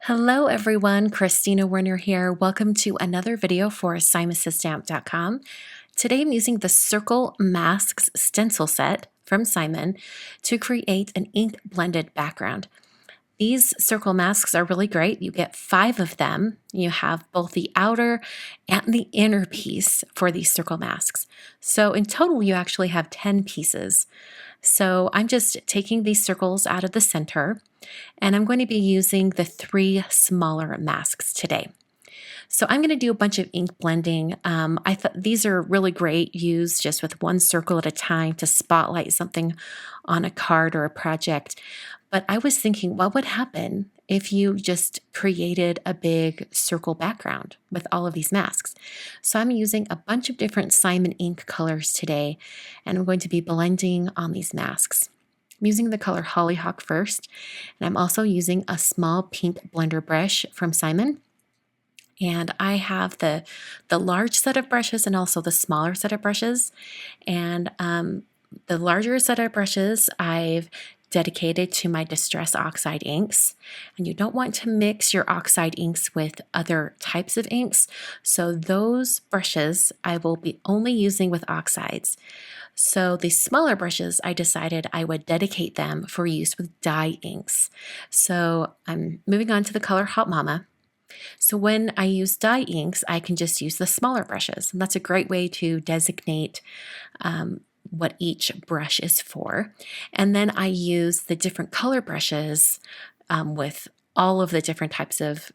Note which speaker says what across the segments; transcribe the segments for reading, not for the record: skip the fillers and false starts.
Speaker 1: Hello everyone, Christina Werner here. Welcome to another video for SimonsStamp.com. Today I'm using the Circle Masks stencil set from Simon to create an ink blended background. These circle masks are really great. You get 5 of them. You have both the outer and the inner piece for these circle masks. So in total, you actually have 10 pieces. So I'm just taking these circles out of the center, and I'm going to be using the 3 smaller masks today. So I'm going to do a bunch of ink blending. I thought these are really great used just with one circle at a time to spotlight something on a card or a project. But I was thinking, what would happen if you just created a big circle background with all of these masks? So I'm using a bunch of different Simon ink colors today, and I'm going to be blending on these masks. I'm using the color Hollyhock first, and I'm also using a small pink blender brush from Simon. And I have the large set of brushes and also the smaller set of brushes. And the larger set of brushes I've dedicated to my Distress Oxide inks. And you don't want to mix your oxide inks with other types of inks. So those brushes I will be only using with oxides. So the smaller brushes, I decided I would dedicate them for use with dye inks. So I'm moving on to the color Hot Mama. So when I use dye inks, I can just use the smaller brushes. And that's a great way to designate what each brush is for. And then I use the different color brushes with all of the different types of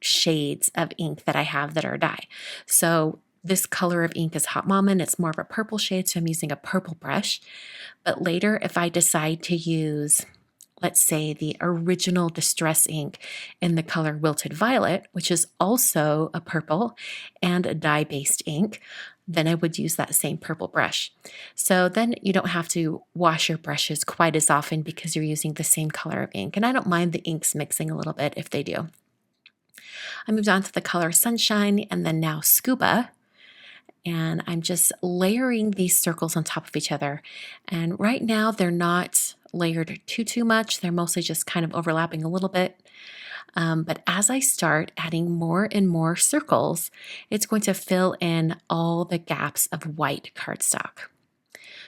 Speaker 1: shades of ink that I have that are dye. So this color of ink is Hot Mama, and it's more of a purple shade, so I'm using a purple brush. But later, if I decide to use, let's say, the original Distress ink in the color Wilted Violet, which is also a purple and a dye-based ink, then I would use that same purple brush. So then you don't have to wash your brushes quite as often because you're using the same color of ink. And I don't mind the inks mixing a little bit if they do. I moved on to the color Sunshine and then now Scuba. And I'm just layering these circles on top of each other. And right now they're not layered too much. They're mostly just kind of overlapping a little bit. But as I start adding more and more circles, it's going to fill in all the gaps of white cardstock.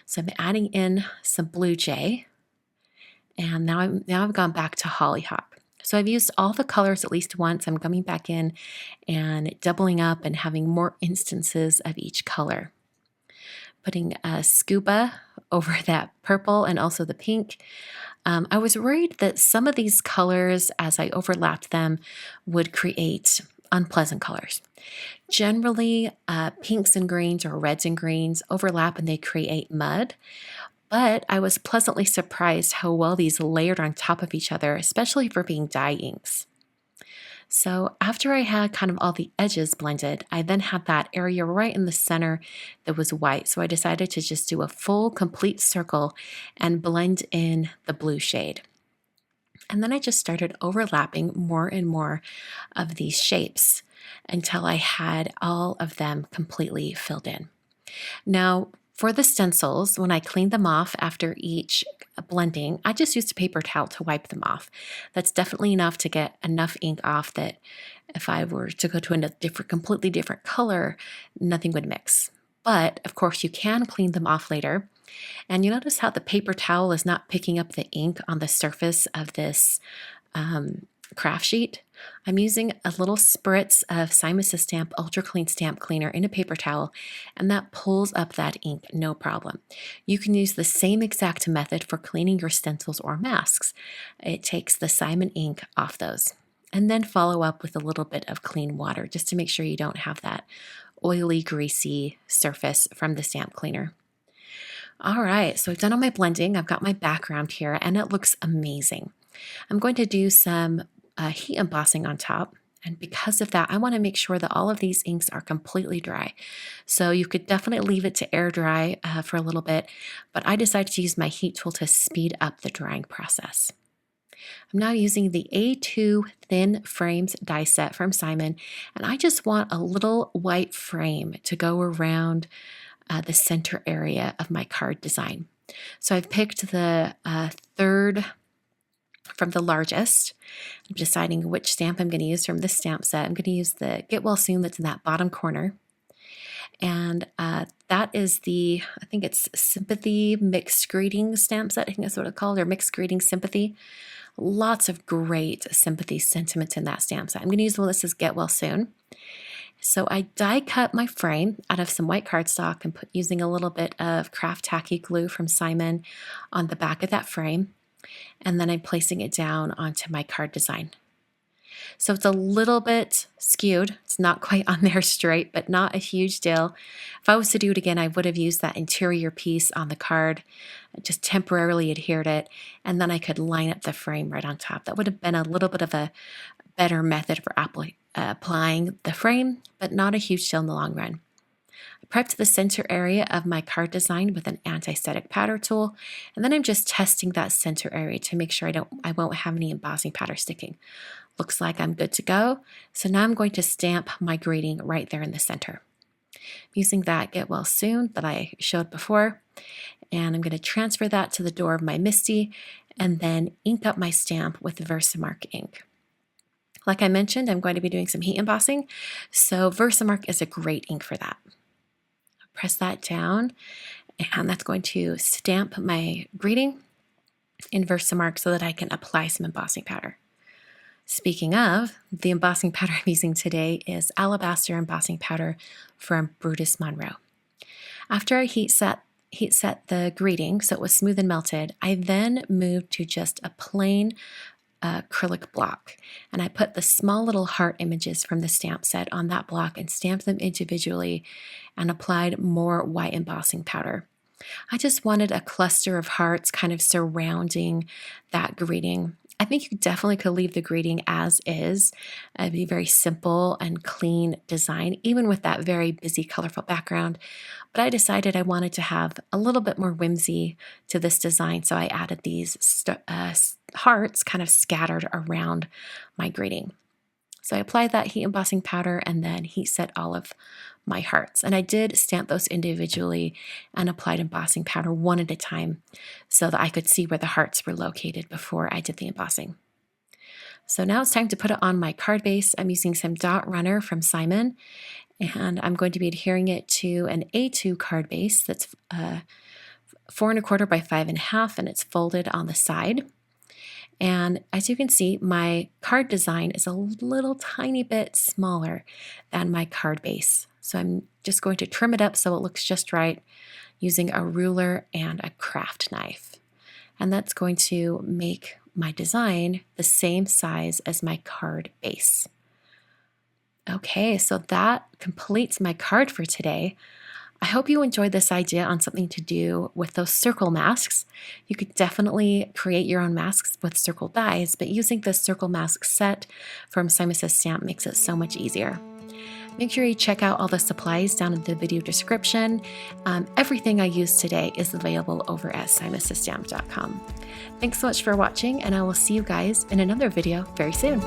Speaker 1: So I'm adding in some Blue Jay, and now I've gone back to Hollyhock. So I've used all the colors at least once. I'm coming back in and doubling up and having more instances of each color. Putting a Scuba over that purple and also the pink. I was worried that some of these colors, as I overlapped them, would create unpleasant colors. Generally, pinks and greens or reds and greens overlap and they create mud. But I was pleasantly surprised how well these layered on top of each other, especially for being dye inks. So after I had kind of all the edges blended, I then had that area right in the center that was white. So I decided to just do a full complete circle and blend in the blue shade. And then I just started overlapping more and more of these shapes until I had all of them completely filled in. Now, for the stencils, when I cleaned them off after each blending, I just used a paper towel to wipe them off. That's definitely enough to get enough ink off that if I were to go to a completely different color, nothing would mix. But of course, you can clean them off later. And you notice how the paper towel is not picking up the ink on the surface of this craft sheet. I'm using a little spritz of Simons Stamp Ultra Clean Stamp Cleaner in a paper towel, and that pulls up that ink no problem. You can use the same exact method for cleaning your stencils or masks. It takes the Simon ink off those. And then follow up with a little bit of clean water just to make sure you don't have that oily, greasy surface from the stamp cleaner. All right, so I've done all my blending. I've got my background here, and it looks amazing. I'm going to do some heat embossing on top. And because of that, I want to make sure that all of these inks are completely dry. So you could definitely leave it to air dry for a little bit, but I decided to use my heat tool to speed up the drying process. I'm now using the A2 Thin Frames die set from Simon, and I just want a little white frame to go around the center area of my card design. So I've picked the third from the largest. I'm deciding which stamp I'm going to use from this stamp set. I'm going to use the Get Well Soon that's in that bottom corner. And that is the, I think it's Sympathy Mixed Greeting stamp set. I think that's what it's called, or Mixed Greeting Sympathy. Lots of great sympathy sentiments in that stamp set. I'm going to use the one that says Get Well Soon. So I die cut my frame out of some white cardstock and using a little bit of craft tacky glue from Simon on the back of that frame. And then I'm placing it down onto my card design. So it's a little bit skewed. It's not quite on there straight, but not a huge deal. If I was to do it again, I would have used that interior piece on the card, just temporarily adhered it, and then I could line up the frame right on top. That would have been a little bit of a better method for applying the frame, but not a huge deal in the long run. I prepped the center area of my card design with an anti-static powder tool, and then I'm just testing that center area to make sure I won't have any embossing powder sticking. Looks like I'm good to go. So now I'm going to stamp my greeting right there in the center. I'm using that Get Well Soon that I showed before, and I'm going to transfer that to the door of my MISTI and then ink up my stamp with Versamark ink. Like I mentioned, I'm going to be doing some heat embossing, so Versamark is a great ink for that. Press that down, and that's going to stamp my greeting in Versamark so that I can apply some embossing powder. Speaking of, the embossing powder I'm using today is Alabaster embossing powder from Brutus Monroe. After I heat set the greeting so it was smooth and melted, I then moved to just a plain acrylic block, and I put the small little heart images from the stamp set on that block and stamped them individually and applied more white embossing powder. I just wanted a cluster of hearts kind of surrounding that greeting. I think you definitely could leave the greeting as is. It'd be a very simple and clean design, even with that very busy, colorful background. But I decided I wanted to have a little bit more whimsy to this design, so I added these hearts kind of scattered around my greeting. So I applied that heat embossing powder and then heat set all of my hearts. And I did stamp those individually and applied embossing powder one at a time so that I could see where the hearts were located before I did the embossing. So now it's time to put it on my card base. I'm using some Dot Runner from Simon, and I'm going to be adhering it to an A2 card base that's 4 1/4 by 5 1/2, and it's folded on the side. And as you can see, my card design is a little tiny bit smaller than my card base. So I'm just going to trim it up so it looks just right using a ruler and a craft knife. And that's going to make my design the same size as my card base. Okay, so that completes my card for today. I hope you enjoyed this idea on something to do with those circle masks. You could definitely create your own masks with circle dies, but using the circle mask set from Simon Says Stamp makes it so much easier. Make sure you check out all the supplies down in the video description. Everything I used today is available over at simonsaysstamp.com. Thanks so much for watching, and I will see you guys in another video very soon.